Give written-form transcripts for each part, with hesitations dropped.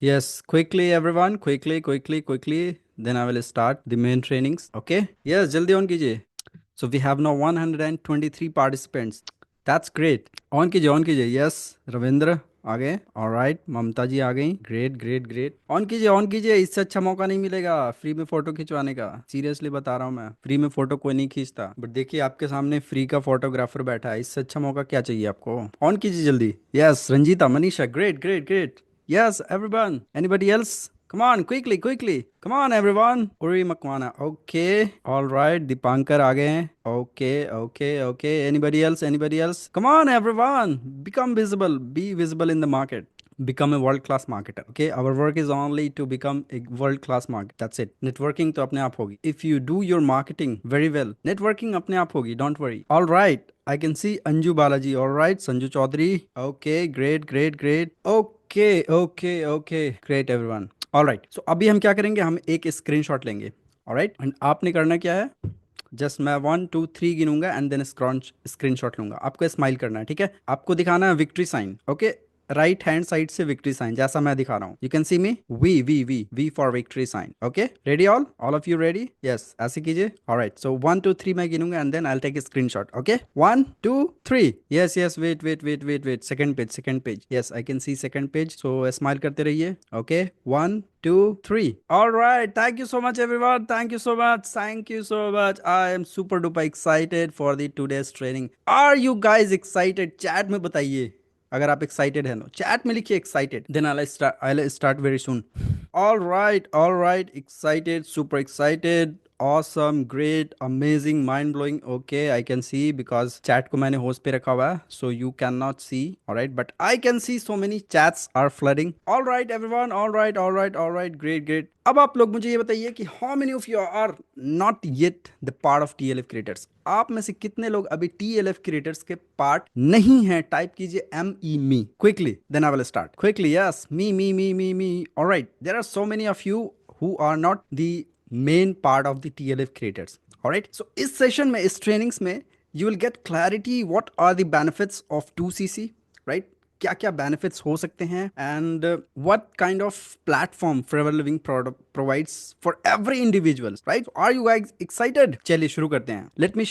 Yes, quickly everyone, quickly. Then I will start the main trainings. Okay? Yes, जल्दी on कीजिए. So we have now 123 participants. That's great. On कीजिए. Yes, Ravindra आ गए. Alright, ममता जी आ गई. Great. On कीजिए. इससे अच्छा मौका नहीं मिलेगा फ्री में फोटो खिंचवाने का. सीरियसली बता रहा हूँ मैं. फ्री में फोटो कोई नहीं खींचता. बट देखिए आपके सामने फ्री का फोटोग्राफर बैठा है. इससे अच्छा मौका क्या चाहिए आपको? ऑन कीजिए जल्दी. Yes, Ranjeeta, Manisha, great. Yes, everyone. Anybody else? Come on, quickly. Come on, everyone. Uri Makwana. Okay. All right. Dipankar आ गए हैं. Okay. Anybody else? Come on, everyone. Become visible. Be visible in the market. Become a world class marketer. Okay, our work is only to become a world class market. That's it. Networking तो अपने आप होगी. If you do your marketing very well, networking अपने आप होगी. Don't worry. All right. I can see Anju Balaji. All right. Sanju Chaudhary. Okay. Great. Okay. Great everyone. All right. So अभी हम क्या करेंगे? हम एक स्क्रीनशॉट लेंगे. All right. एंड आपने करना क्या है? जस्ट मैं 1 2 3 गिनूंगा एंड देन स्क्रीनशॉट लूंगा. आपको स्माइल करना है. ठीक है, आपको दिखाना है victory sign. Okay, right hand side से विक्ट्री साइन जैसा मैं दिखा रहा हूँ. You can see me. V for victory sign. Okay, ready? All of you ready? Yes, ऐसे कीजिए. ऑलराइट, सो 1 2 3 मैं गिनूंगा and then I will take screenshot. Okay, 1 2 3. Yes, wait. Second page. Yes, I can see second page. So smile करते रहिए. ओके, 1 2 3. All right. Thank you so much, everyone. Thank you so much. I am super duper excited for the today's training. Are you guys excited? Chat में बताइए. अगर आप excited हैं तो chat में लिखिए excited. Then I'll start very soon. All right. Excited. Super excited. Awesome, great, amazing, mind blowing. Okay, I can see because chat को मैंने होस्ट पे रखा हुआ है, so you cannot see. All right, but I can see so many chats are flooding. All right, everyone. All right. Great. अब आप लोग मुझे ये बताइए कि how many of you are not yet the part of TLF creators? आप में से कितने लोग अभी TLF creators के पार्ट नहीं हैं? टाइप कीजिए me quickly. Then I will start quickly. Yes, me. All right, there are so many of you who are not the main part of the TLF creators. Alright, so इस session में, इस trainings में you will get clarity what are the benefits of 2CC. Right, क्या क्या benefits हो सकते हैं and what kind of platform Forever Living provides for every individual. Right, are you guys excited? चलिए शुरू करते हैं. Let me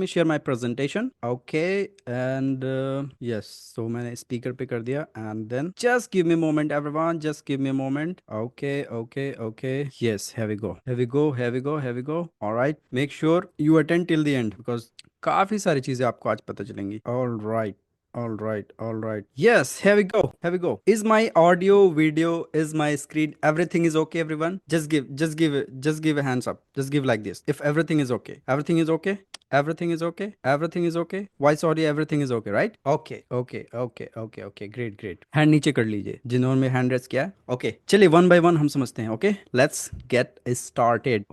share my presentation. Okay, and yes, so मैंने स्पीकर पे कर दिया and then just give me moment everyone, just give me moment. Okay. Yes, here we go. Alright, make sure you attend till the end because काफी सारी चीजें आपको आज पता चलेंगी. All right. Yes, here we go. Is my audio, video, is my screen, everything is okay, everyone? Just give a hands up. Just give like this. If everything is okay. Everything is okay. Voice audio, everything is okay, right? Okay. Great. Hand नीचे कर लीजिए जिन्होंने में hand raise किया है. Okay, चलिए one by one हम समझते हैं. Okay, let's get started.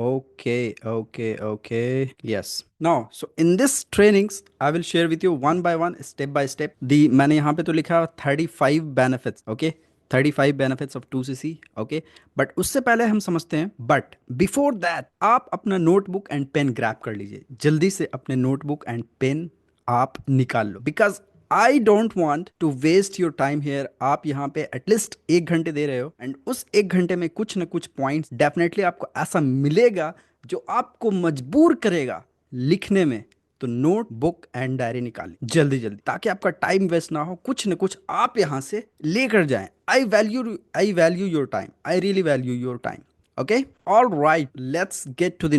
Okay. Yes. Now, so in this trainings, I will share with you one by one, step by step. मैंने यहाँ पे तो लिखा 35 benefits. Okay, 35 benefits of 2CC. Okay, but उससे पहले हम समझते हैं. बट बिफोर दैट आप अपना नोटबुक एंड पेन ग्रैब कर लीजिए. जल्दी से अपने नोटबुक एंड पेन आप निकाल लो, because I don't want to waste your time here. आप यहाँ पे एटलीस्ट 1 घंटे दे रहे हो एंड उस 1 घंटे में कुछ ना कुछ पॉइंट्स डेफिनेटली आपको ऐसा मिलेगा जो आपको मजबूर करेगा लिखने में. तो नोट बुक एंड डायरी निकालें जल्दी ताकि आपका टाइम वेस्ट ना हो. कुछ न कुछ आप यहां से लेकर जाएं. I value your time. I really value your time. Okay, all right, let's get to the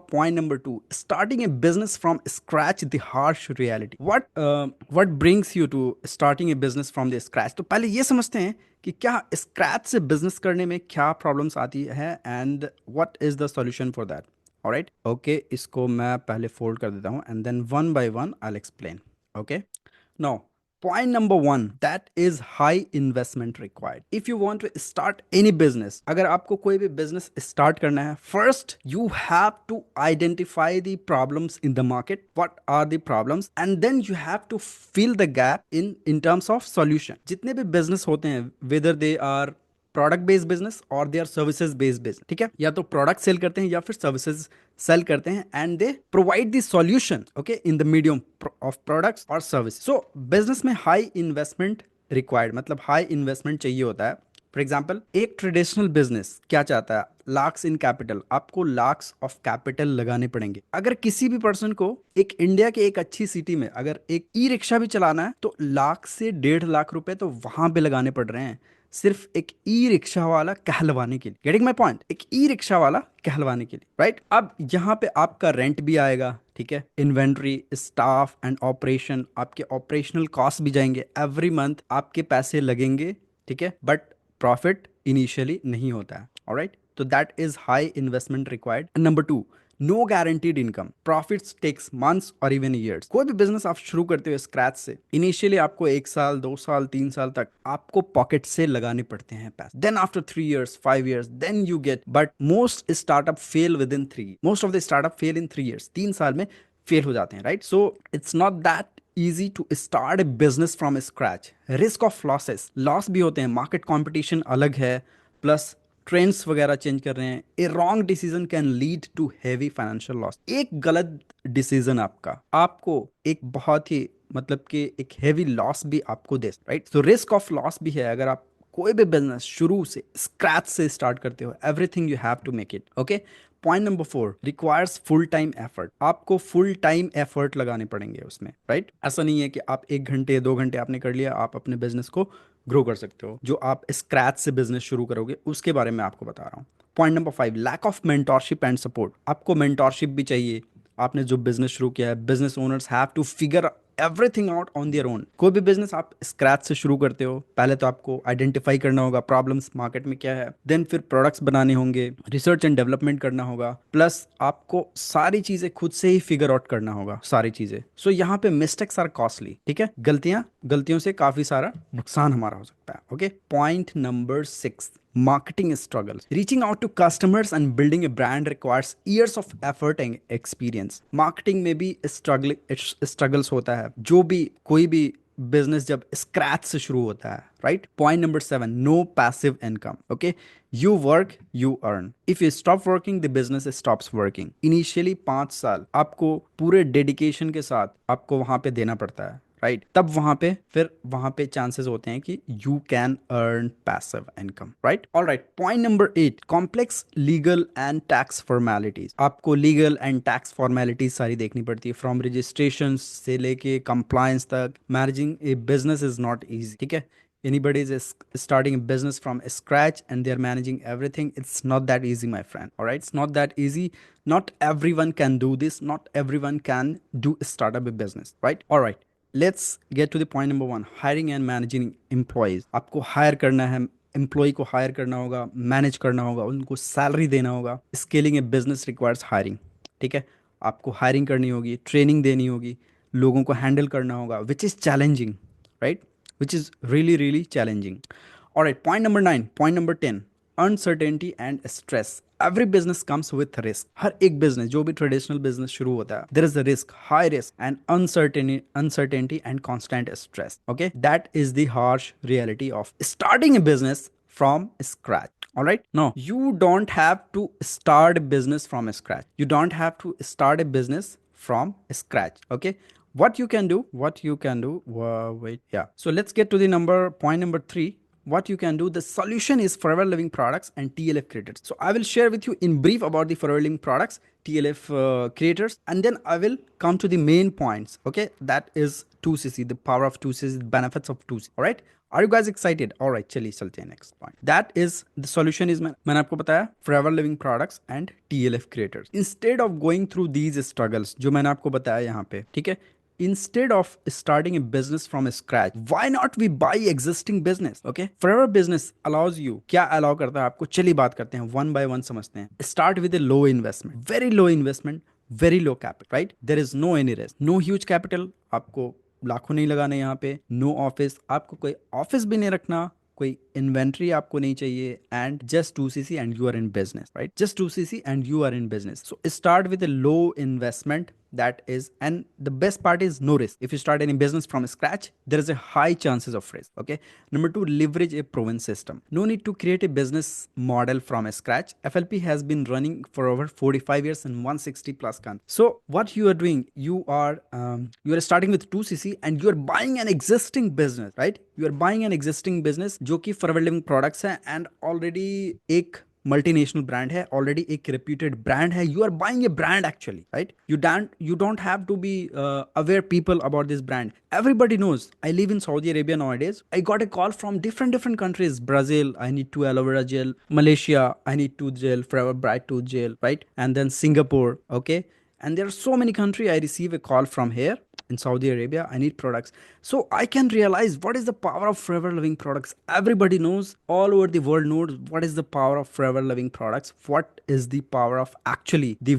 point number 2. Starting a business from scratch, the harsh reality. What brings you to starting a business from the scratch? तो पहले ये समझते हैं कि क्या scratch से business करने में क्या प्रॉब्लम्स आती है and what is the solution for that. Alright, okay, इसको मैं पहले फोल्ड कर देता हूँ and then one by one I will explain. Okay, now point number 1, that is high investment required if you want to start any business. अगर आपको कोई भी business start करना है, first you have to identify the problems in the market. What are the problems? And then you have to fill the gap in terms of solution. जितने भी business होते हैं, whether they are product based business और they are services based business. ठीक है, या तो product cell करते हैं या फिर सर्विसेज सेल करते हैं and they provide the solution. Okay, in the medium of products और सर्विस. सो बिजनेस में हाई इन्वेस्टमेंट रिक्वायर्ड, मतलब हाई इन्वेस्टमेंट चाहिए होता है. फॉर एग्जाम्पल एक ट्रेडिशनल बिजनेस क्या चाहता है, लाख्स इन कैपिटल, आपको लाख्स ऑफ कैपिटल लगाने पड़ेंगे। अगर किसी भी पर्सन को एक इंडिया के एक अच्छी सिटी में अगर एक ई रिक्शा भी चलाना है तो लाख से 1.5 लाख रुपए तो वहां पे लगाने पड़ रहे हैं, सिर्फ एक ई रिक्शा वाला कहलवाने के लिए। गेटिंग माई पॉइंट, एक ई रिक्शा वाला कहलवाने के लिए, राइट। अब यहाँ पे आपका रेंट भी आएगा, ठीक है, इन्वेंट्री, स्टाफ एंड ऑपरेशन, आपके ऑपरेशनल कॉस्ट भी जाएंगे, एवरी मंथ आपके पैसे लगेंगे, ठीक है, बट प्रॉफिट इनिशियली नहीं होता है। ऑलराइट, तो that is high investment required. Number two, no guaranteed income, profits takes months और इवन ईयर्स। कोई भी बिजनेस आप शुरू करते हो स्क्रैच से, इनिशियली आपको 1 साल 2 साल 3 साल तक आपको पॉकेट से लगाने पड़ते हैं पैसे, then after 3 years 5 years then you get, but most startup fail within 3, most of the startup fail in 3 years, 3 साल में फेल हो जाते हैं, right. So it's not that easy to start a business from scratch. Risk of losses, loss भी होते हैं, market competition अलग है, प्लस ट्रेंड्स वगैरह चेंज कर रहे हैं। A wrong decision can lead to heavy financial loss. एक गलत डिसीजन आपका आपको एक बहुत ही मतलब कि एक हैवी लॉस भी आपको दे, right. So risk of loss भी है अगर आप कोई भी बिजनेस शुरू से स्क्रैच से स्टार्ट करते हो। Everything you have to make it okay. Point number 4, requires full time effort, आपको फुल टाइम एफर्ट लगाने पड़ेंगे उसमें, राइट। ऐसा नहीं है कि आप 1 घंटे 2 घंटे आपने कर लिया, आप अपने बिजनेस को ग्रो कर सकते हो। जो आप स्क्रैच से बिजनेस शुरू करोगे उसके बारे में आपको बता रहा हूँ। Point number 5, lack of mentorship and support, आपको मेंटोरशिप भी चाहिए। आपने जो बिजनेस शुरू किया है, business owners have to figure everything out on their own. कोई भी बिजनेस आप स्क्रैच से शुरू करते हो, पहले तो आपको आइडेंटिफाई करना होगा प्रॉब्लम्स मार्केट में क्या है, देन फिर प्रोडक्ट्स बनाने होंगे, रिसर्च एंड डेवलपमेंट करना होगा, प्लस आपको सारी चीजें खुद से ही फिगर आउट करना होगा, सारी चीजें। सो यहाँ पे मिस्टेक्स आर कॉस्टली, ठीक है, गलतियों से काफी सारा नुकसान हमारा हो सकता है। Okay, point number 6, marketing struggles. Reaching out to customers and building a brand requires years of effort and experience. Marketing में भी struggles होता है, जो भी कोई भी बिजनेस जब स्क्रैच से शुरू होता है, right. Point number 7, no passive income. Okay, you work you earn, if you stop working the business stops working. Initially 5 साल आपको पूरे डेडिकेशन के साथ आपको वहां पे देना पड़ता है, राइट। तब वहां पे चांसेस होते हैं कि you can earn passive income, right. All right, point number 8, complex legal and tax formalities. आपको लीगल एंड टैक्स फॉर्मेलिटीज सारी देखनी पड़ती है, फ्रॉम रजिस्ट्रेशन से लेके कंप्लायंस तक। Managing A business is not easy, ठीक है। Anybody is starting a business from scratch and they're managing everything, it's not that easy, my friend. All right, it's not that easy. Not everyone can do this, not everyone can do start up a business, right? All right, let's get to the point number 1, hiring and managing employees. आपको hire करना है, employ को higher करना होगा, manage करना होगा, उनको salary देना होगा। स्केलिंग ए बिजनेस रिक्वायर्स हायरिंग, ठीक है। आपको हायरिंग करनी होगी, ट्रेनिंग देनी होगी, लोगों को हैंडल करना होगा, which is challenging, right, which is really really challenging. Alright, point number 9, point number 10, uncertainty and stress. Every business comes with risk. हर एक बिजनेस, जो भी ट्रेडिशनल बिजनेस शुरू होता है, there is a risk, high risk and uncertainty and constant stress. Okay, that is the harsh reality of starting a business from scratch. All right, no, you don't have to start a business from scratch. You don't have to start a business from scratch. Okay, what you can do, wait, yeah, so let's get to the point number 3. What you can do, the solution is Forever Living products and TLF creators. So I will share with you in brief about the Forever Living products, TLF creators, and then I will come to the main points. Okay, that is 2cc, the power of 2cc, the benefits of 2cc. All right, are you guys excited? All right, चलिए चलते हैं next point. That is the solution is, मैंने आपको बताया, Forever Living products and TLF creators. Instead of going through these struggles जो मैंने आपको बताया यहाँ पे, ठीक है, instead of starting a business from scratch, why not we buy existing business? Okay, Forever business allows you, क्या allow करता है आपको, चलिए बात करते हैं, one by one समझते हैं। Start with a low investment, very low investment, very low capital, right? There is no any risk, no huge capital, आपको लाखों नहीं लगाने यहाँ पे, नो ऑफिस, आपको कोई ऑफिस भी नहीं रखना, कोई इन्वेंट्री आपको नहीं चाहिए, and just 2cc and you are in business, right, just 2cc and you are in business. So start with low investment, that is, and the best part is no risk. If you start any business from scratch, there is a high chances of risk. Okay. Number two, leverage a proven system. No need to create a business model from scratch. FLP has been running for over 45 years in 160 plus countries. So what you are doing, you are starting with 2cc and you are buying an existing business, right? You are buying an existing business जो कि forever living products है and already एक multinational brand है, already एक reputed brand है. You are buying a brand actually, right? You don't have to be aware people about this brand. Everybody knows. I live in Saudi Arabia nowadays. I got a call from different countries. Brazil, I need two aloe vera gel. Malaysia, I need tooth gel, Forever Bright tooth gel, right? And then Singapore, okay? And there are so many countries. I receive a call from here in Saudi Arabia. I need products. So I can realize what is the power of Forever Living products. Everybody knows, all over the world knows what is the power of Forever Living products. What is the power of actually the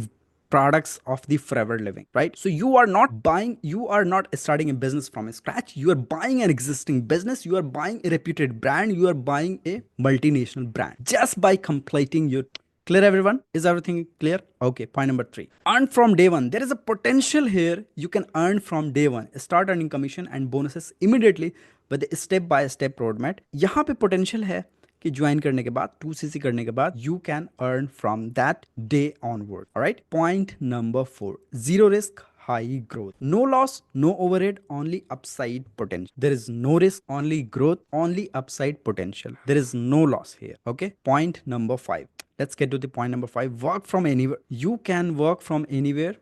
products of the Forever Living, right? So you are not starting a business from scratch. You are buying an existing business. You are buying a reputed brand. You are buying a multinational brand just by completing your. Clear, everyone? Is everything clear? Okay, point number 3. Earn from day one. There is a potential here. You can earn from day one. Start earning commission and bonuses immediately with a step-by-step roadmap. यहाँ पे potential है कि join करने के बाद 2cc करने के बाद you can earn from that day onward. Alright? Point number 4. Zero risk, high growth. No loss, no overhead, only upside potential. There is no risk, only growth, only upside potential. There is no loss here. Okay? Point number 5. Let's get to the point number 5. Work from anywhere. You can work from anywhere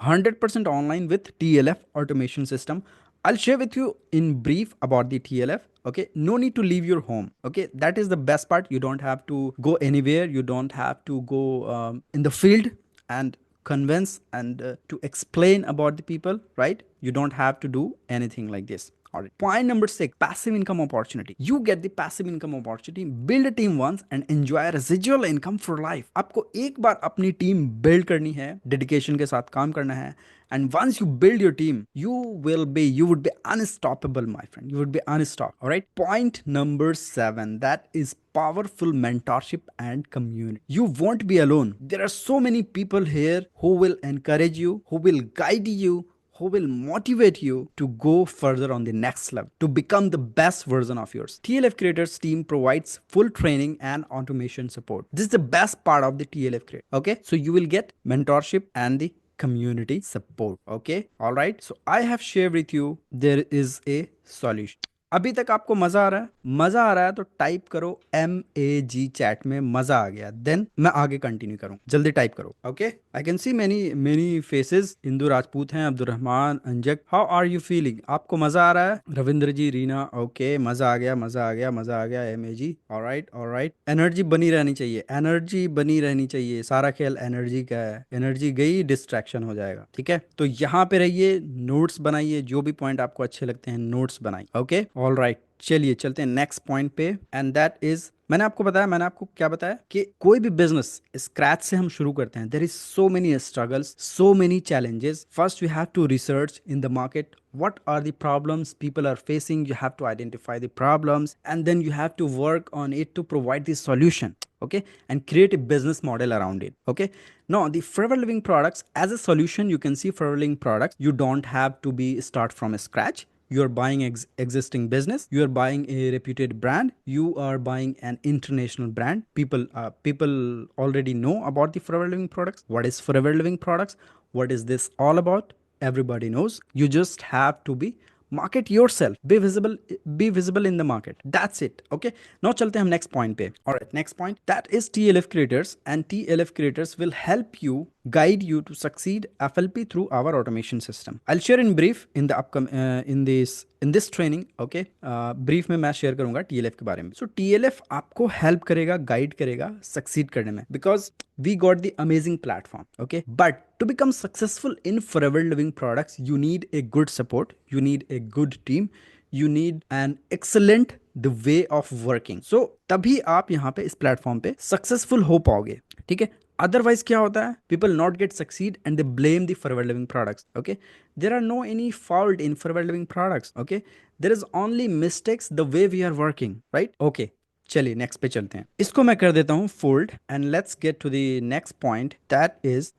100% online with TLF automation system. I'll share with you in brief about the TLF. Okay, no need to leave your home. Okay, that is the best part. You don't have to go anywhere. You don't have to go in the field and convince and to explain about the people, right? You don't have to do anything like this. Alright. Point number 6, passive income opportunity. You get the passive income opportunity. Build a team once and enjoy residual income for life. आपको एक बार अपनी team build करनी है, dedication के साथ काम करना है, and once you build your team, you would be unstoppable, my friend. You would be unstoppable. All right. Point number 7, that is powerful mentorship and community. You won't be alone. There are so many people here who will encourage you, who will guide you, who will motivate you to go further on the next level, to become the best version of yours. TLF Creators team provides full training and automation support. This is the best part of the TLF Creator. Okay, so you will get mentorship and the community support. Okay, all right. So I have shared with you, there is a solution. अभी तक आपको मजा आ रहा है? मजा आ रहा है तो टाइप करो MAG चैट में, मजा आ गया. देन मैं आगे कंटिन्यू करूं. जल्दी टाइप करो. Okay, I can see many faces. Indu Rajput हैं, अब्दुल रहमान, अंजक. How are you feeling? आपको मजा आ रहा है? रविंद्र जी, रीना. ओके, मजा आ गया, मजा आ गया, मजा आ गया. MAG. Alright, alright. एनर्जी बनी रहनी चाहिए, एनर्जी बनी रहनी चाहिए. सारा खेल एनर्जी का है. एनर्जी गई, डिस्ट्रैक्शन हो जाएगा. ठीक है, तो यहाँ पे रहिए, नोट्स बनाइए, जो भी पॉइंट आपको अच्छे लगते हैं नोट्स बनाइए. Okay, all right. चलिए चलते हैं नेक्स्ट पॉइंट पे, एंड दैट इज, मैंने आपको क्या बताया कि कोई भी बिजनेस स्क्रैच से हम शुरू करते हैं. There is so many struggles, so many challenges. First we have to research in the market what are the problems people are facing. You have to identify the problems and then you have to work on it to provide the solution. Okay, and create a business model around it. Okay, now the Forever Living products as a solution, you can see Forever Living products, you don't have to be start from scratch. You are buying existing business, you are buying a reputed brand, you are buying an international brand. People already know about the Forever Living products. What is Forever Living products? What is this all about? Everybody knows. You just have to be market yourself, be visible in the market. That's it. Okay, now chalte hum next point pe. All right, next point, that is TLF Creators, and TLF Creators will help you, guide you to succeed FLP through our automation system. I'll share in brief in the upcoming in this training. Okay, brief में मैं share करूंगा TLF के बारे में. So TLF आपको help करेगा, guide करेगा succeed करने में, because we got the amazing platform. Okay, but to become successful in Forever Living products, you need a good support, you need a good team, you need an excellent the way of working. So तभी आप यहाँ पे इस platform पे successful हो पाओगे. ठीक है, otherwise क्या होता है, people not get succeed and they blame the Forever Living products. Okay, there are no any fault in Forever Living products. Okay, there is only mistakes the way we are working, right? Okay, चलिए next पे चलते हैं. इसको मैं कर देता हूँ fold, and let's get to the next point, that is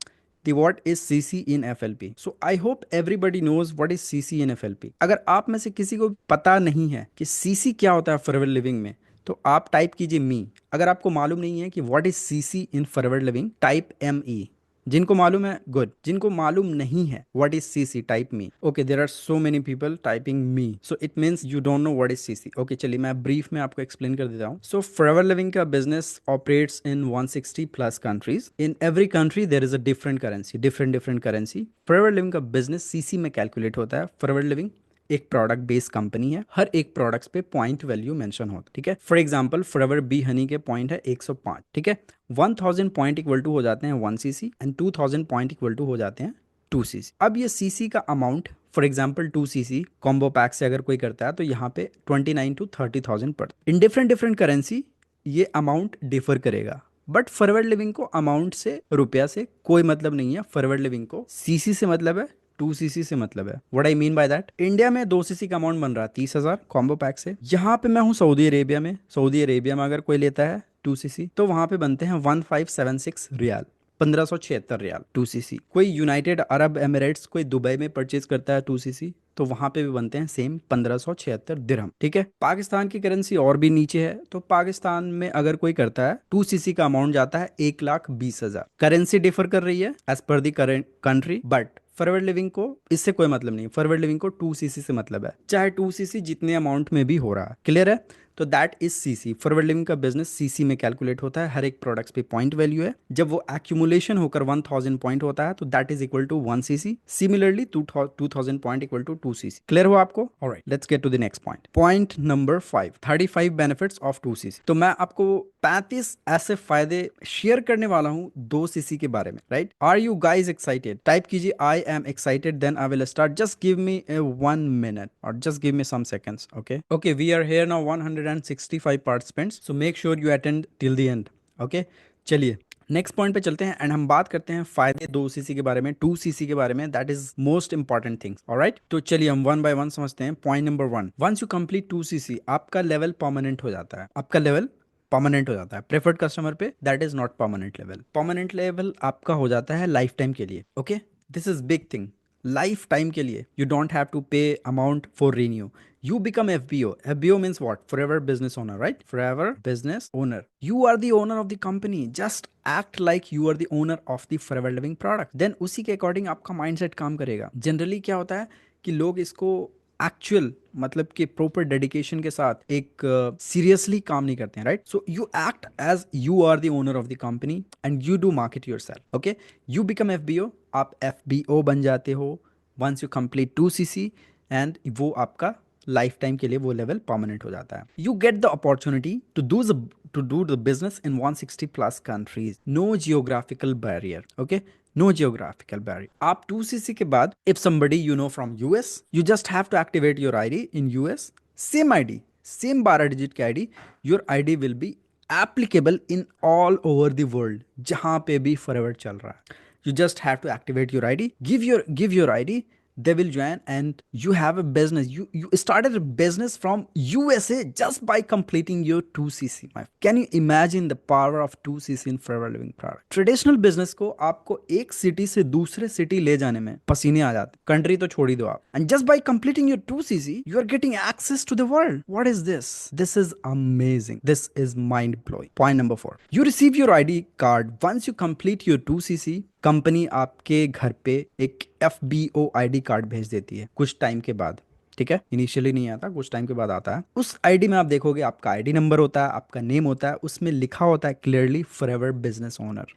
the what is CC in FLP. So I hope everybody knows what is CC in FLP. अगर आप में से किसी को पता नहीं है कि CC क्या होता है फॉरएवर लिविंग में, तो आप टाइप कीजिए मी। अगर आपको मालूम नहीं है कि what is CC in Forever Living, type ME। जिनको मालूम है गुड, जिनको मालूम नहीं है what is CC, type me. Okay, there are so many people typing me, so it means you don't know what is CC. Okay, चलिए मैं brief में आपको एक्सप्लेन कर देता हूँ। सो फॉरएवर लिविंग का business operates in 160 plus countries. In every country there is a different currency, different currency. Forever Living का business CC में कैलकुलेट होता है। फॉरएवर लिविंग एक प्रोडक्ट बेस्ड कंपनी है, हर एक प्रोडक्ट्स पे पॉइंट वैल्यू मेंशन होता है, ठीक है। For example forever B Honey के पॉइंट है 105, ठीक है। 1000 पॉइंट इक्वल टू हो जाते हैं 1cc and 2000 point equal to हो जाते हैं 2cc। अब ये सीसी का amount, for example 2cc combo pack से अगर कोई करता है तो यहाँ पे 29 to 30,000 पड़ता है। इन डिफरेंट करेंसी ये अमाउंट डिफर करेगा, बट फॉरवर्ड लिविंग को अमाउंट से, रुपया से कोई मतलब नहीं है। फॉरवर्ड लिविंग को सीसी से मतलब है, 2cc से मतलब है। What I mean by that, India में 2cc का अमाउंट बन रहा है 30,000 कॉम्बो पैक से। यहाँ पे मैं हूँ सऊदी अरेबिया में, सऊदी अरेबिया में अगर कोई लेता है 2cc तो वहां पे बनते हैं 1576 रियाल, 1576 रियाल 2cc। कोई यूनाइटेड अरब एमिरेट्स, कोई दुबई में परचेज करता है 2cc तो वहां पे भी बनते हैं सेम 1576 दिरहम, ठीक है। पाकिस्तान की करेंसी और भी नीचे है, तो पाकिस्तान में अगर कोई करता है 2cc का अमाउंट जाता है 1,20,000। करेंसी डिफर कर रही है as per the current country, but Forever Living को इससे कोई मतलब नहीं है। फॉरवर्ड लिविंग को 2cc से मतलब है, चाहे 2cc जितने अमाउंट में भी हो रहा है। क्लियर है, तो that is CC. Forward living का बिजनेस सीसी में कैलकुलेट होता है। हर एक प्रोडक्ट्स पे पॉइंट वैल्यू है। जब वो एक्यूमुलेशन होकर 1000 पॉइंट होता है तो that is equal to 1cc। Similarly 2000 point equal to 2cc। Clear हो आपको? Alright, let's get to the next point. Point number 5, 35 benefits of 2cc। तो मैं आपको 35 ऐसे फायदे शेयर करने वाला हूं 2cc के बारे में, right? Are you guys excited? Type कीजिए I am excited, then I will start. Just give me 1 minute or just give me some seconds. Okay, we are here now 165 participants, so make sure you attend till the end. Okay, चलिए next point पे चलते हैं and हम बात करते हैं फायदे 2cc के बारे में, 2cc के बारे में। That is most important things. Alright, तो चलिए हम वन बाय वन समझते हैं। Point number 1, once you complete 2cc आपका लेवल परमानेंट हो जाता है। आपका लेवल परमानेंट हो जाता है। प्रेफर्ड कस्टमर पे that is not permanent level. Permanent level आपका हो जाता है लाइफ टाइम के लिए। Okay, this is big thing. Life time के लिए यू डोंट हैव टू पे amount for renew. You become FBO. FBO means what? Forever business owner, right? Forever business owner. You are the owner of the company. Just act like you are the owner of the forever living product. Then उसी के according आपका mindset काम करेगा। Generally क्या होता है कि लोग इसको एक्चुअल मतलब कि प्रॉपर डेडिकेशन के साथ एक सीरियसली काम नहीं करते हैं, right? So you act as you are the owner of the company and you do market yourself. Okay, you become FBO, आप FBO बन जाते हो once you complete 2cc and वो आपका लाइफ टाइम के लिए वो लेवल परमानेंट हो जाता है। You get the opportunity to do the business in 160 plus countries. No geographical barrier. Okay, no geographical barrier. आप 2cc के बाद if somebody you know from US, you just have to activate your ID in US। Same ID, same 12 digit की ID, your ID will be applicable in all over the world. जहां पे भी forward चल रहा है, you just have to activate your ID, give your ID, they will join and you have a business. You started a business from USA just by completing your 2cc. Can you imagine the power of 2cc in forever living product? Traditional business को आपको एक city से दूसरे city ले जाने में पसीने आ जाते, कंट्री तो छोड़ ही दो आप। And just by completing your 2cc you are getting access to the world. What is this? This is amazing. This is mind blowing. Point number 4, you receive your ID card once you complete your 2cc। Company आपके घर पे एक FBO ID card भेज देती है कुछ time के बाद, ठीक है? इनिशियली नहीं आता, कुछ टाइम के बाद आता है। उस ID में आप देखोगे आपका ID नंबर होता है, आपका नेम होता है, उसमें लिखा होता है clearly Forever business owner.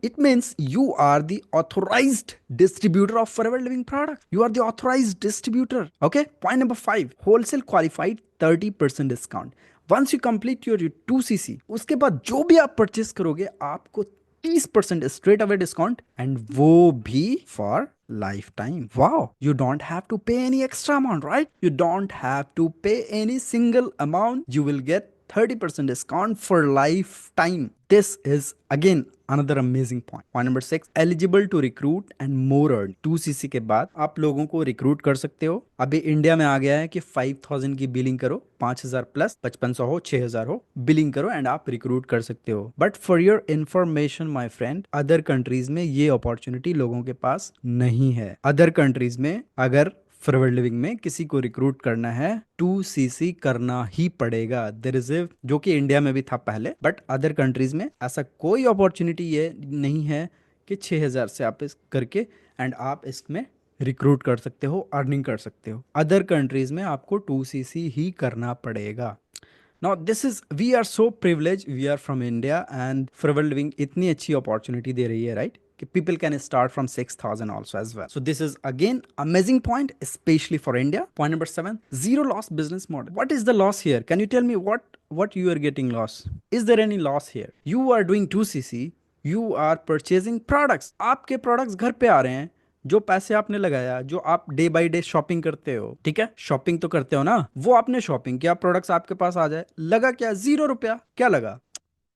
It means you are the authorised distributor of Forever Living product. You are the authorised distributor. Okay, point number 5, wholesale qualified 30% discount. Once you complete your 2cc, उसके बाद जो भी आप purchase करोगे आपको 30% straight away discount, and वो भी for lifetime. Wow, you don't have to pay any extra amount, right? You don't have to pay any single amount, you will get 30% discount for lifetime. This is again another amazing point. Point number 6, eligible to recruit and more earn. 2cc के बाद आप लोगों को recruit कर सकते हो। अभी India में आ गया है कि 5000 की बिलिंग करो, 5000 प्लस 5500 हो 6000 हो, बिलिंग करो एंड आप रिक्रूट कर सकते हो। But for your information my friend, other countries में ये अपॉर्चुनिटी लोगों के पास नहीं है। अदर कंट्रीज में अगर फॉरवर्ड लिविंग में किसी को रिक्रूट करना है 2cc करना ही पड़ेगा। देयर इज ए, जो कि इंडिया में भी था पहले, बट अदर कंट्रीज में ऐसा कोई अपॉर्चुनिटी ये नहीं है कि 6000 से आप इस करके एंड आप इसमें रिक्रूट कर सकते हो, अर्निंग कर सकते हो। अदर कंट्रीज में आपको 2cc ही करना पड़ेगा। Now this is, we are so privileged, we are from India and Forever Living इतनी अच्छी अपॉर्चुनिटी दे रही है, right? कि people can start from 6000 also as well. So this is again amazing point, especially for India. Point number 7, zero loss business model. What is the loss here? Can you tell me what you are getting loss? Is there any loss here? You are doing 2cc, you are purchasing products. आपके products घर पे आ रहे हैं। जो पैसे आपने लगाया, जो आप डे बाय डे शॉपिंग करते हो, ठीक है, शॉपिंग तो करते हो ना, वो आपने शॉपिंग किया, प्रोडक्ट्स आपके पास आ जाए, लगा क्या? 0 रुपया। क्या लगा?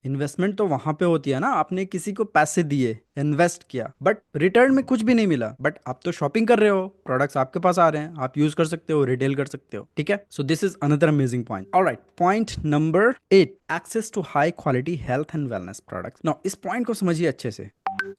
इन्वेस्टमेंट तो वहां पे होती है ना, आपने किसी को पैसे दिए, इन्वेस्ट किया, बट रिटर्न में कुछ भी नहीं मिला। बट आप तो शॉपिंग कर रहे हो, प्रोडक्ट्स आपके पास आ रहे हैं, आप यूज कर सकते हो, रिटेल कर सकते हो, ठीक है। So this is another amazing point. Alright, point number 8, access to high quality health and wellness products. Now इस पॉइंट को समझिए अच्छे से।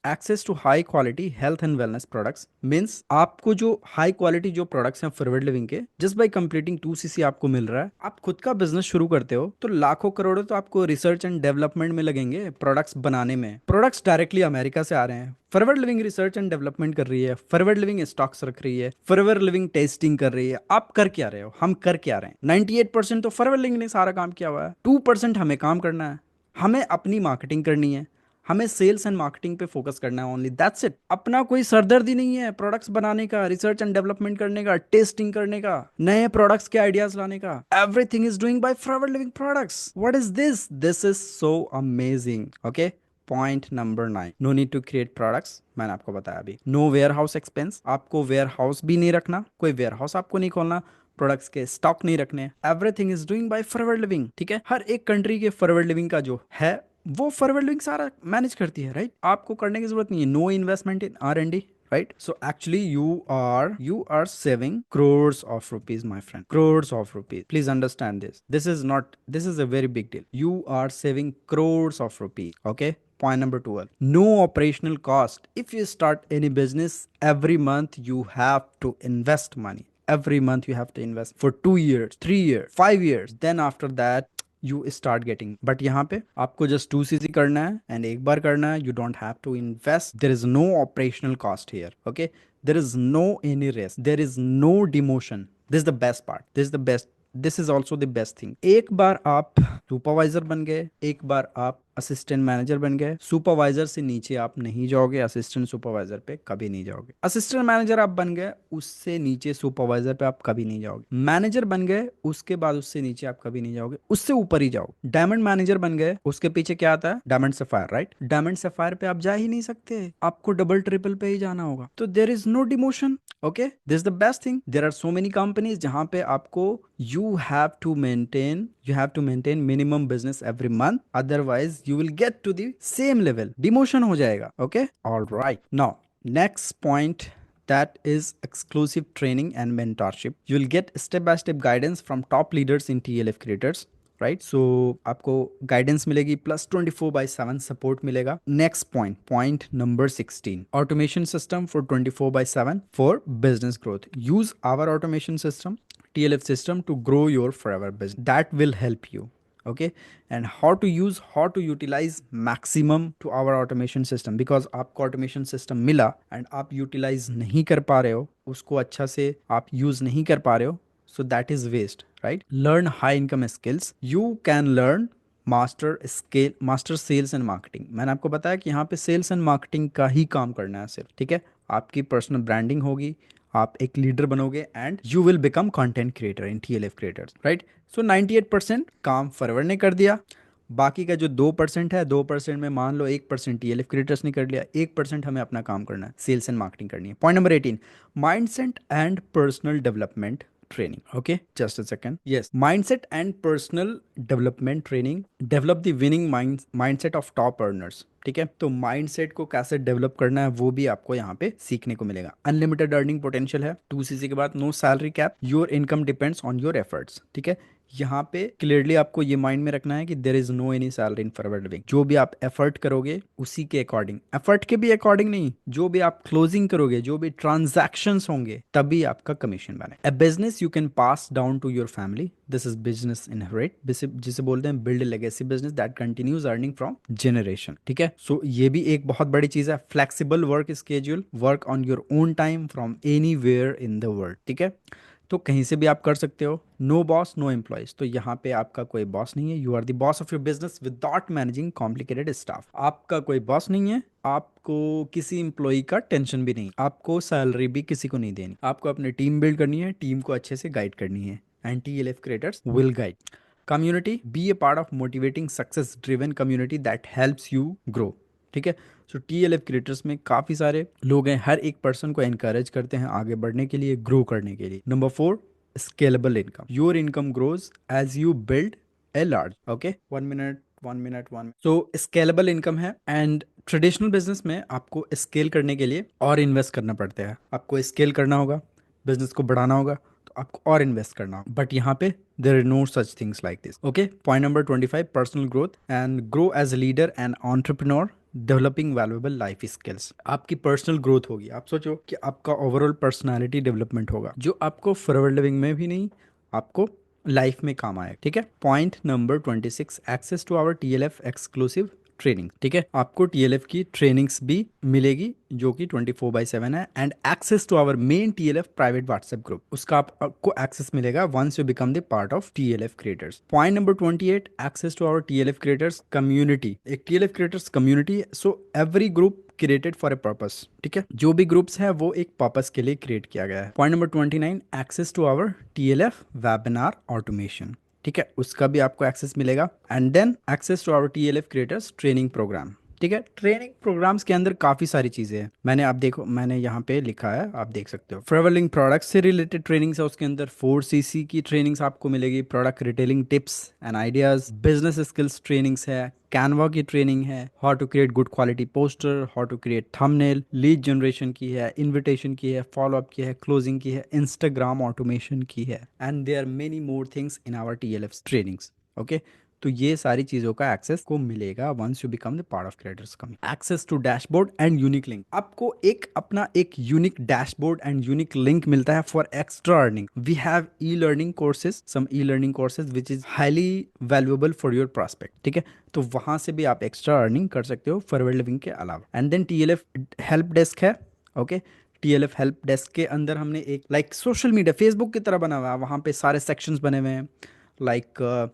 Access to high quality health and wellness products means आपको जो हाई क्वालिटी जो प्रोडक्ट्स हैं Forever Living के, जस्ट बाय कंप्लीटिंग 2cc आपको मिल रहा है। आप खुद का बिजनेस शुरू करते हो तो लाखों करोड़ों तो आपको रिसर्च एंड डेवलपमेंट में लगेंगे, प्रोडक्ट्स बनाने में। प्रोडक्ट्स डायरेक्टली अमेरिका से आ रहे हैं, Forever living research and development कर रही है, फॉरवर्ड लिविंग स्टॉक्स रख रही है, फॉरवर्ड लिविंग टेस्टिंग कर रही है। आप कर क्या रहे हो? हम कर क्या रहे हैं? 98% तो फॉरवर्ड लिविंग ने सारा काम किया हुआ है, 2% हमें काम करना है। हमें अपनी मार्केटिंग करनी है, हमें सेल्स एंड मार्केटिंग पे फोकस करना है, ओनली दैट्स इट। अपना कोई सरदर्दी नहीं है प्रोडक्ट्स बनाने का, रिसर्च एंड डेवलपमेंट करने का, टेस्टिंग करने का, नए प्रोडक्ट्स के आइडियाज लाने का। Everything is doing by Forever Living products. What is this? This is so amazing. Okay, point number 9, no need to create products. मैंने आपको बताया अभी, नो वेयर हाउस एक्सपेंस। आपको वेयर हाउस भी नहीं रखना, कोई वेयर हाउस आपको नहीं खोलना, प्रोडक्ट्स के स्टॉक नहीं रखने। Everything is doing by Forever living, ठीक है। हर एक कंट्री के फॉरवर्ड लिविंग का जो है वो फॉरवर्ड लिविंग सारा मैनेज करती है, राइट? आपको करने की जरूरत नहीं है। No investment in R&D, right? So actually you are saving crores of rupees, my friend, crores of rupees. Please understand this. This is a very big deal. You are saving crores of rupees. Okay, point number 12, no operational cost. If you start any business, every month you have to invest money. Every month you have to invest for 2 years, 3 years, 5 years. Then after that you start getting. But यहाँ पे आपको just 2cc करना है and एक बार करना है। You don't have to invest, there is no operational cost here. Okay, there is no any risk, there is no demotion. This is the best part, this is the best, this is also the best thing. एक बार आप supervisor बन गए, एक बार आप assistant manager बन गए, सुपरवाइजर से नीचे आप नहीं जाओगे, असिस्टेंट सुपरवाइजर पे कभी नहीं जाओगे। असिस्टेंट मैनेजर आप बन गए, उससे नीचे सुपरवाइजर पे आप कभी नहीं जाओगे। मैनेजर बन गए, उसके बाद उससे नीचे आप कभी नहीं जाओगे, उससे ऊपर ही जाओ। डायमंड मैनेजर बन गए, उसके पीछे क्या आता है? Diamond sapphire, right? Diamond sapphire पे आप जा ही नहीं सकते, आपको डबल ट्रिपल पे ही जाना होगा। तो there is no demotion. Okay, this is the best thing. There are so many companies जहां पे आपको you have to maintain minimum business every month, otherwise you will get to the same level, demotion हो जाएगा। Okay, all right, now next point, that is exclusive training and mentorship. You will get step by step guidance from top leaders in TLF creators, right? So आपको guidance मिलेगी plus 24/7 support मिलेगा। Next point, point number 16, automation system for 24/7 for business growth. Use our automation system, TLF system, to grow your forever business. That will help you. Okay, and how to utilize maximum to our automation system, because आपको automation system मिला and आप utilize नहीं कर पा रहे हो उसको, अच्छा से आप use नहीं कर पा रहे हो, so that is waste, right? Learn high income skills. You can learn master sales and marketing. मैंने आपको बताया कि यहाँ पे सेल्स एंड मार्केटिंग का ही काम करना है सिर्फ, ठीक है। आपकी पर्सनल ब्रांडिंग होगी, आप एक लीडर बनोगे and you will become content creator in TLF creators, right? So 98% काम फॉरवर्ड ने कर दिया, बाकी का जो 2% है, 2% में मान लो 1% TLF क्रिएटर्स ने कर लिया, 1% हमें अपना काम करना है, सेल्स एंड मार्केटिंग करनी है। Point number 18, mindset and personal development training. Okay, just a second. Yes, mindset and personal development training. Develop the winning mindset of top earners. ठीक है, तो माइंडसेट को कैसे डेवलप करना है वो भी आपको यहाँ पे सीखने को मिलेगा. अनलिमिटेड अर्निंग पोटेंशियल है. 2cc के बाद no salary cap. Your income depends on your efforts. ठीक है, यहाँ पे क्लियरली आपको ये माइंड में रखना है कि there is no any salary in Forever Living. जो भी आप एफर्ट करोगे उसी के अकॉर्डिंग, एफर्ट के भी अकॉर्डिंग नहीं, जो भी आप क्लोजिंग करोगे, जो भी ट्रांजैक्शंस होंगे, तभी आपका कमीशन बने. A business you can pass down to your family. This is business inherit, जिसे बोलते हैं build legacy business that continues earning from generation. ठीक है, सो ये भी एक बहुत बड़ी चीज है. Flexible work schedule, work on your own time from anywhere in the world. ठीक है, तो कहीं से भी आप कर सकते हो. नो बॉस नो एम्प्लॉयज, तो यहाँ पे आपका कोई बॉस नहीं है. You are the boss of your business without managing complicated staff. आपका कोई बॉस नहीं है, आपको किसी एम्प्लॉय का टेंशन भी नहीं, आपको सैलरी भी किसी को नहीं देनी. आपको अपनी टीम बिल्ड करनी है, टीम को अच्छे से गाइड करनी है, and TLF creators will guide. Community, be a part of motivating success driven community that helps you grow. ठीक है, सो TLF क्रिएटर्स में काफ़ी सारे लोग हैं, हर एक पर्सन को एनकरेज करते हैं आगे बढ़ने के लिए, ग्रो करने के लिए. Number 4, scalable income. Your income grows as you build a large. Okay, 1 minute 1 minute 1. So scalable income है, एंड ट्रेडिशनल बिजनेस में आपको स्केल करने के लिए और इन्वेस्ट करना पड़ता है. आपको स्केल करना होगा, बिजनेस को बढ़ाना होगा, तो आपको और इन्वेस्ट करना होगा. बट यहाँ पे there are no such things like this. Okay, point number 25, personal growth and grow as a leader and entrepreneur developing valuable life skills. आपकी पर्सनल ग्रोथ होगी. आप सोचो कि आपका ओवरऑल पर्सनालिटी डेवलपमेंट होगा, जो आपको फॉरवर्ड लिविंग में भी नहीं, आपको लाइफ में काम आए. ठीक है, point number 26, access to our TLF exclusive training. ठीक है, आपको TLF की ट्रेनिंग्स भी मिलेगी जो कि 24/7 है, and access to our main TLF private WhatsApp group, उसका आपको एक्सेस मिलेगा once you become the part of TLF creators. Point number 28, access to our TLF creators community. एक TLF creators community, so every group created for a purpose. ठीक है, जो भी groups है वो एक पर्पस के लिए क्रिएट किया गया है. Point number 29, access to our TLF webinar automation. ठीक है, उसका भी आपको एक्सेस मिलेगा. And then access to our TLF creators training program. ठीक है, ट्रेनिंग प्रोग्राम्स के अंदर काफी सारी चीजें हैं. मैंने यहाँ पे लिखा है, आप देख सकते हो. ट्रेवलिंग प्रोडक्ट्स से रिलेटेड ट्रेनिंग्स है उसके अंदर. 4cc की ट्रेनिंग्स आपको मिलेगी. Product retailing tips and ideas, business skills trainings है. कैनवा की ट्रेनिंग है. How to create good quality poster, how to create thumbnail, lead generation की है, इन्विटेशन की है, फॉलोअप की है, क्लोजिंग की है, इंस्टाग्राम ऑटोमेशन की है, and there are many more things in our TLF trainings. Okay, तो ये सारी चीजों का एक्सेस को मिलेगा once you become the part of creators community. Access to dashboard and unique link. आपको एक अपना एक unique dashboard and unique link मिलता है for extra earning. We have e-learning courses, some e-learning courses which is highly valuable for your prospect. ठीक है, तो वहां से भी आप एक्स्ट्रा अर्निंग कर सकते हो फॉरवर्ड लिविंग के अलावा. And then TLF help desk है. ओके, TLF हेल्प डेस्क के अंदर हमने एक लाइक सोशल मीडिया फेसबुक की तरह बना हुआ है. वहां पे सारे सेक्शंस बने हुए हैं. लाइक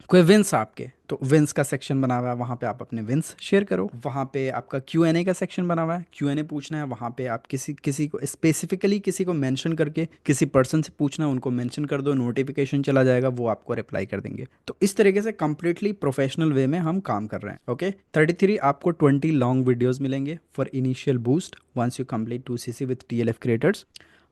कोई विंस आपके, तो विंस का सेक्शन बना हुआ है, वहाँ पे आप अपने विंस शेयर करो. वहाँ पे आपका Q&A का सेक्शन बना हुआ है, Q&A पूछना है. वहाँ पे आप किसी किसी को स्पेसिफिकली किसी को मेंशन करके किसी पर्सन से पूछना है, उनको मेंशन कर दो, नोटिफिकेशन चला जाएगा, वो आपको रिप्लाई कर देंगे. तो इस तरीके से कंप्लीटली प्रोफेशनल वे में हम काम कर रहे हैं. ओके, 33, आपको 20 लॉन्ग वीडियोज मिलेंगे for initial boost once you complete 2cc with TLF creators.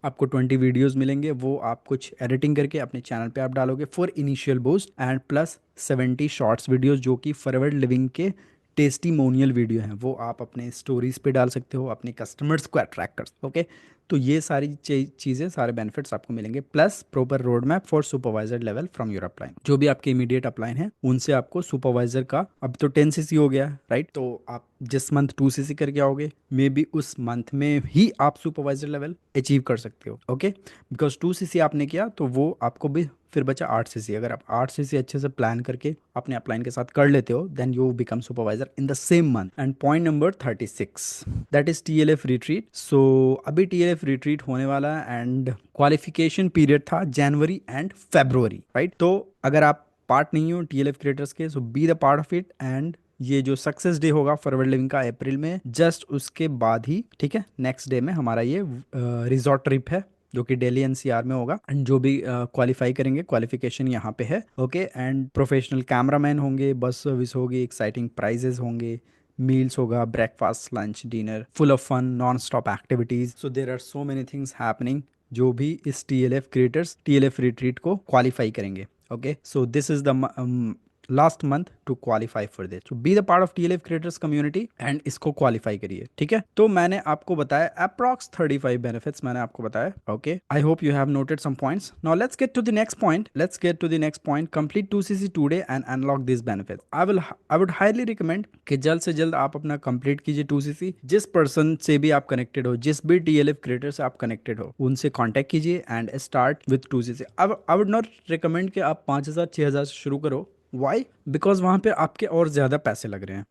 आपको 20 वीडियोस मिलेंगे, वो आप कुछ एडिटिंग करके अपने चैनल पे आप डालोगे for initial boost, and plus 70 shorts videos जो कि फॉरवर्ड लिविंग के टेस्टिमोनियल वीडियो हैं, वो आप अपने स्टोरीज पे डाल सकते हो, अपने कस्टमर्स को अट्रैक्ट कर सकते हो. ओके, तो ये सारी चीज़ें, सारे बेनिफिट्स आपको मिलेंगे, plus proper road map for supervisor level from your upline. जो भी आपके इमीडिएट अपलाइन है उनसे आपको सुपरवाइजर का, अब तो 10cc हो गया, राइट, तो आप जिस मंथ 2cc करके आओगे, मे बी उस मंथ में ही आप सुपरवाइजर लेवल अचीव कर सकते हो. ओके, बिकॉज 2cc आपने किया तो वो आपको भी फिर बचा 8cc. अगर आप 8cc अच्छे से प्लान करके अपने अपलाइन के साथ कर लेते हो, then you become supervisor in the same month. And point number 36, that is TLF retreat. So अभी TLF रिट्रीट होने वाला है, एंड क्वालिफिकेशन पीरियड था जनवरी एंड फेब्रुवरी, राइट. तो अगर आप पार्ट नहीं हो TLF क्रिएटर्स के, so be the part of it. And ये जो सक्सेस डे होगा फॉरवर्ड लिविंग का अप्रैल में, जस्ट उसके बाद ही, ठीक है, नेक्स्ट डे में हमारा ये रिजॉर्ट ट्रिप है जो कि दिल्ली NCR में होगा. एंड जो भी क्वालिफाई करेंगे, क्वालिफिकेशन यहाँ पे है. ओके, एंड प्रोफेशनल कैमरामैन होंगे, बस सर्विस होगी, एक्साइटिंग प्राइजेस होंगे, मील्स होगा, breakfast lunch dinner, full of fun, non stop activities. So there are so many things happening जो भी इस TLF क्रिएटर्स TLF रिट्रीट को क्वालिफाई करेंगे। Okay, so this is the last month to qualify for this, तो be the part of TLF creators community and इसको qualify करिए। ठीक है, तो मैंने आपको बताया अप्रॉक्स 35 बेनिफिट्स मैंने आपको बताया। Okay, I hope you have noted some points. Now let's get to the next point, let's get to the next point, complete 2CC today and unlock this benefit. I would highly recommend कि जल्द से जल्द आप अपना complete कीजिए 2CC। जिस person से भी आप कनेक्टेड हो, जिस भी TLF क्रिएटर से आप कनेक्टेड हो, उनसे कांटेक्ट कीजिए एंड स्टार्ट विथ 2CC। अब आई वुड नॉट रिकमेंड कि आप 5,000 6,000 से शुरू करो। वाई? बिकॉज वहां पे आपके और ज्यादा पैसे लग रहे हैं।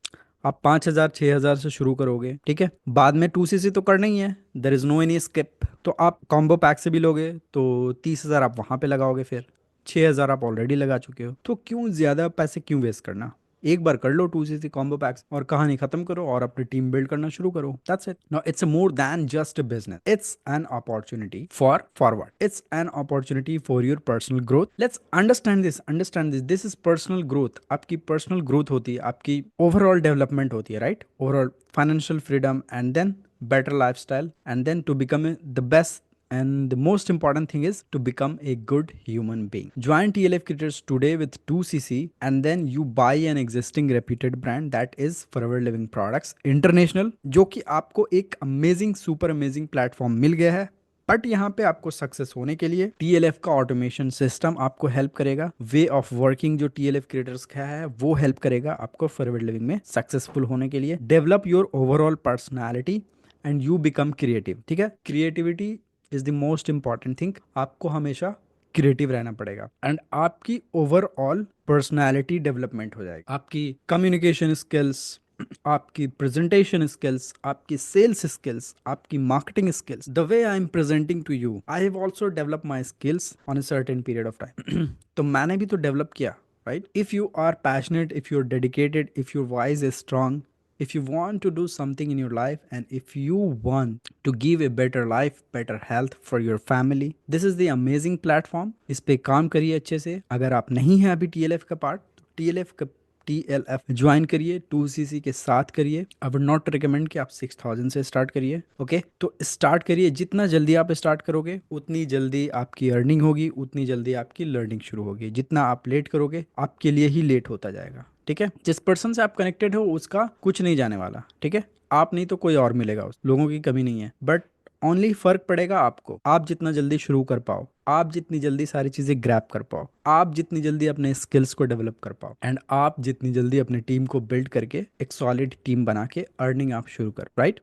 आप 5,000 6,000 से शुरू करोगे, ठीक है, बाद में 2CC तो करना ही है, there is no any skip. तो आप कॉम्बो पैक से भी लोगे तो 30,000 आप वहां पे लगाओगे, फिर 6,000 आप ऑलरेडी लगा चुके हो, तो क्यों ज्यादा पैसे क्यों वेस्ट करना। एक बार कर लो 2CC कॉम्बो पैक्स और कहानी खत्म करो और अपनी टीम बिल्ड करना शुरू करो। That's it. Now it's more than just a business, it's an opportunity for forward, it's an opportunity for your personal growth. Let's understand this this is personal growth. आपकी पर्सनल ग्रोथ होती है, आपकी overall development होती है, right, overall financial freedom and then better lifestyle and then to become the best, and the most important thing is to become a good human being. Join TLF Creators today with 2CC and then you buy an existing reputed brand that is Forever Living Products International, जो कि आपको एक amazing super amazing platform मिल गया है। But यहाँ पे आपको success होने के लिए TLF का ऑटोमेशन सिस्टम आपको हेल्प करेगा, वे ऑफ वर्किंग जो TLF क्रिएटर्स का है वो हेल्प करेगा आपको फॉरवर्ड लिविंग में सक्सेसफुल होने के लिए। Develop your overall personality and you become creative. ठीक है, creativity is the most important thing. आपको हमेशा क्रिएटिव रहना पड़ेगा एंड आपकी ओवरऑल पर्सनालिटी डेवलपमेंट हो जाएगी। आपकी कम्युनिकेशन स्किल्स, आपकी प्रेजेंटेशन स्किल्स, आपकी सेल्स स्किल्स, आपकी marketing skills, the way I am presenting to you, I have also develop my skills on a certain period of time. तो मैंने भी तो डेवलप किया, right. If you are passionate, if you are dedicated, if your voice is strong, if you want to do something in your life and if you want to give a better life, better health for your family, this is the amazing platform। इस पे काम करिए अच्छे से। अगर आप नहीं हैं अभी TLF का पार्ट, TLF ज्वाइन करिए, 2CC के साथ करिए। आई वुड नॉट रिकमेंड कि आप 6,000 से स्टार्ट करिए। ओके, तो स्टार्ट करिए, जितना जल्दी आप स्टार्ट करोगे उतनी जल्दी आपकी अर्निंग होगी, उतनी जल्दी आपकी लर्निंग शुरू होगी। जितना आप लेट करोगे आपके लिए ही लेट होता जाएगा। ठीक है, जिस पर्सन से आप कनेक्टेड हो उसका कुछ नहीं जाने वाला। ठीक है, आप नहीं तो कोई और मिलेगा, उस लोगों की कमी नहीं है, बट ओनली फर्क पड़ेगा आपको। आप जितना जल्दी शुरू कर पाओ, आप जितनी जल्दी सारी चीजें ग्रैब कर पाओ, आप जितनी जल्दी अपने स्किल्स को डेवलप कर पाओ एंड आप जितनी जल्दी अपनी टीम को बिल्ड करके एक सॉलिड टीम बना के अर्निंग आप शुरू कर, right.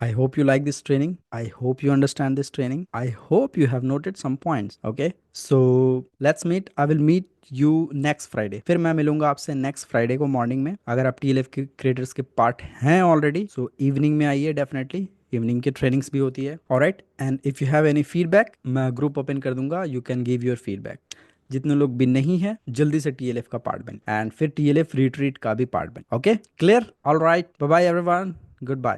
I hope you like this training. I hope you understand this training. I hope you have noted some points. Okay. So let's meet. I will meet you next Friday. फिर मैं मिलूंगा आपसे next Friday को morning में। अगर आप TLF के creators के पार्ट हैं ऑलरेडी, सो इवनिंग में आइए, डेफिनेटली इवनिंग की ट्रेनिंग्स भी होती है। Alright, and if you have any feedback, मैं ग्रुप ओपन कर दूंगा, you can give your feedback. जितने लोग भी नहीं है जल्दी से TLF का पार्ट बन एंड फिर TLF रिट्रीट का भी पार्ट बन। Okay, clear? Alright, bye bye everyone, good bye.